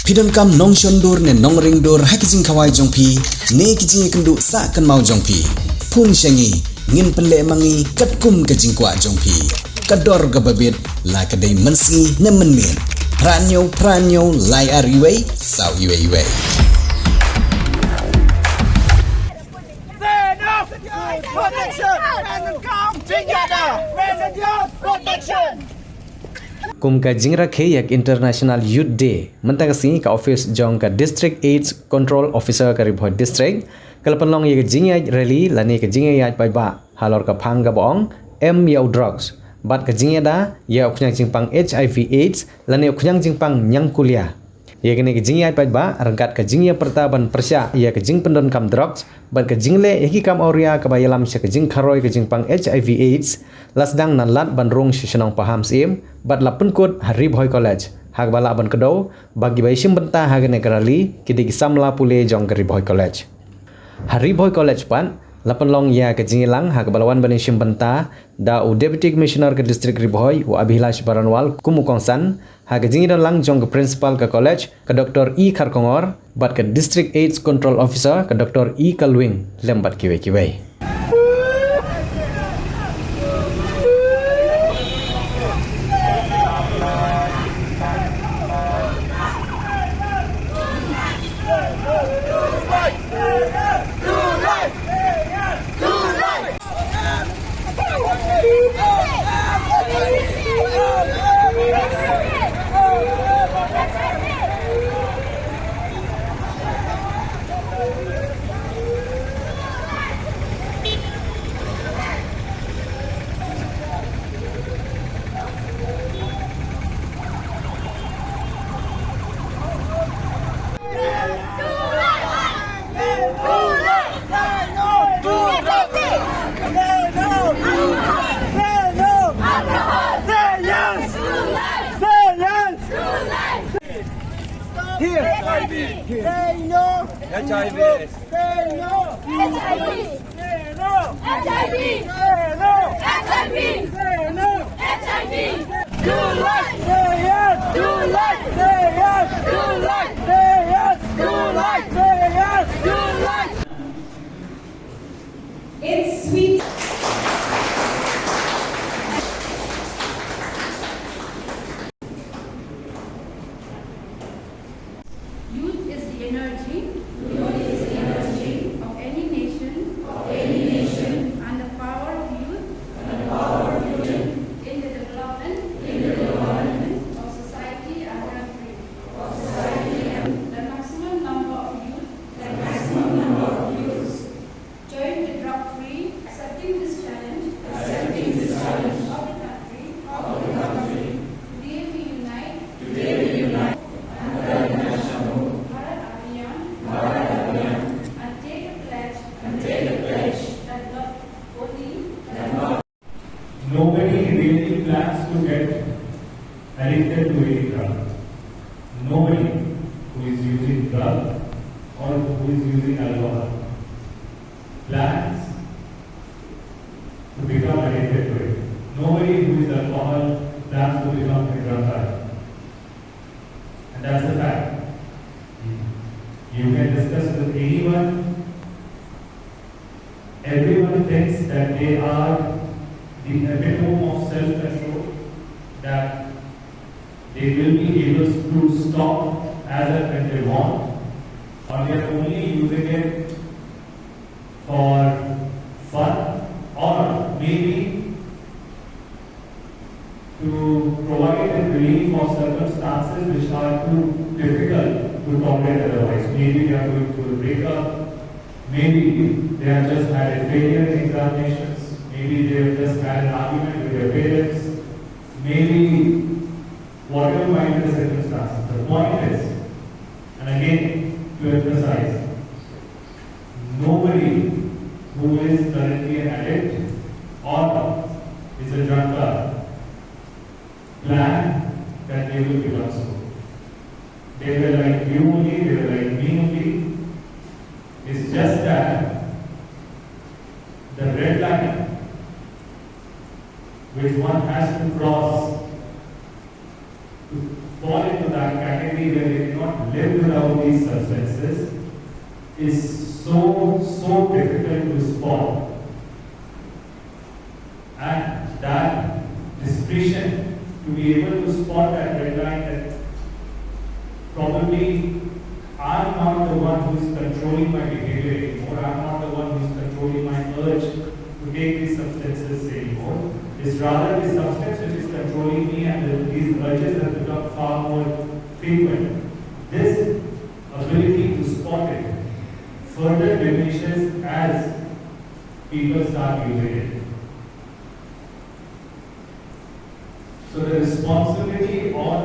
Pidon kam nong shondur ne nong ringdur hakijing kawai jongpi ne kijing kendu sa kan mau jongpi pun shangi ngin pele mangi katkum kajing kwa jongpi kador gababit la kadai mensi ne menmin pranyo lai ariwei sau iwei kum ka jingra khe yak international youth day mentang si ka office jong ka district AIDS control officer ka ribhoi district kalpanlong yak jingya rally lani ka jingya Paidbah halor ka phang ga bong yaw drugs bat ka jingya da ya okhyang jingpang HIV-Aids lani okhyang jingpang nyangkulia yak ni ka jingya Paidbah Ryngkat ka Jingpyrta ban Pyrshah ya ka jingpendon kam drugs bat ka jingle eki kam auria ka bayalam sya ka jingkharoi ka jingpang HIV-Aids lasdang nan lat ban rong shishanong paham sim bat lapun kod Hiv-Aids college hak bala ban kedo bagi baishim benta hagane karali kidi Samla Pule jong Hiv-Aids college Hiv-Aids college pan lapan long ya ke jingilang hak balawan banishim benta da u deputy commissioner ke district Hiv-Aids u Abhilash Baranwal kumukongsan hak jingidan lang jong ke principal ke college ke Dr. E Kharkongor bat ke district AIDS control officer ke Dr. E Kalwing lembat kiwe Here. HIV. Say no. HIV. Say no. HIV. Say no. HIV. Say no. HIV. Say no. HIV. Do right. Say yes. Do right. Say yes. Do right. Say yes. Do right. Say yes. Do right. It's sweet. Youth is the energy of any nation, and the power of youth in the development of society and country. The maximum number of youth join the drug-free, accepting this challenge of the country. Today we unite. And take a pledge that love only. Nobody really plans to get addicted to any drug. Nobody who is using drug or who is using alcohol plans to become addicted to it. Nobody who is alcohol plans to become a drug addict. And that's the fact. You can discuss with anyone. Everyone thinks that they are the epitome of self-control, that they will be able to stop as and when they want, or they are only using it for fun, or maybe to provide a relief for circumstances which are too difficult to tolerate otherwise. Maybe they are going through a breakup, maybe they have just had a failure in examinations, maybe they have just had an argument with their parents, maybe whatever might be the circumstances. The point is, and again to emphasize, nobody who is currently an addict or is a drunkard plan that they will become so. They were like you only, they were like me only. It's just that the red line which one has to cross to fall into that category category where they cannot live without these substances is so difficult to spot. And that discretion to be able to spot that red line, that probably I'm not the one who is controlling my behavior anymore, I'm not the one who is controlling my urge to take these substances anymore. It's rather the substance which is controlling me, and these urges have become far more frequent. This ability to spot it further diminishes as people start using it. So the responsibility on,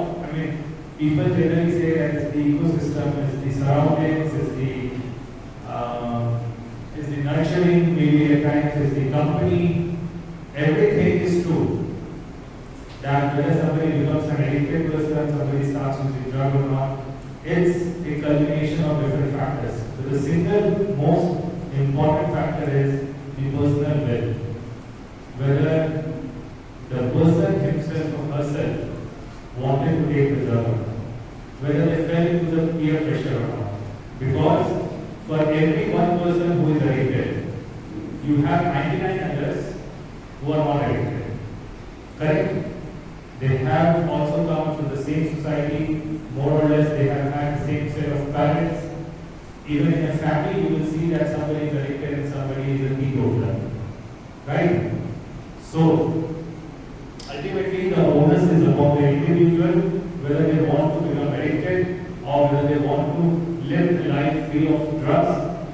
people generally say that it's the ecosystem, it's the surroundings, it's the nurturing, maybe at times it's the company. Everything is true. That whether somebody becomes an addicted person, somebody starts using drug or not, it's a culmination of different factors. So the single most important factor is the personal will. Whether the person himself or herself wanted to take the drug or not. Whether they fell into the peer pressure or not. Because for every one person who is addicted, you have 99 others who are not addicted. Correct? They have also come to the same society, more or less they have had the same set of parents. Even in a family, you will see that somebody is addicted and somebody is a teetotaler. Right? So, ultimately the onus is upon the individual, whether they want to become addicted or whether they want to live a life free of drugs,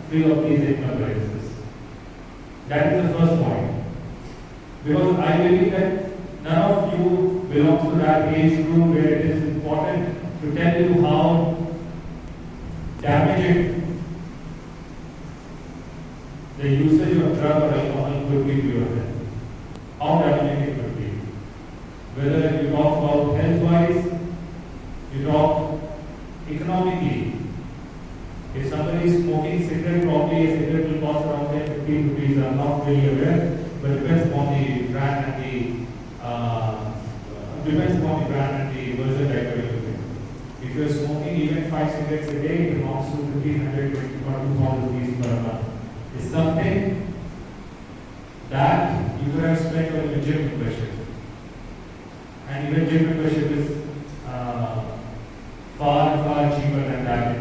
free of these encumbrances. That is the first point. Because I believe that none of you belongs to that age group where it is important to tell you how damaging the usage of drug or alcohol could be to your health. How damaging it could be. Whether you talk about health-wise, you talk economically. If somebody is smoking cigarette, probably a cigarette will cost around 10-15 rupees. I'm not really aware, but depends upon the brand and the version that you're using. If you're smoking even 5 cigarettes a day, it amounts to 1,500 or 2,000 rupees per month. It's something that you could have spent on your gym membership. And even gym membership is far cheaper than that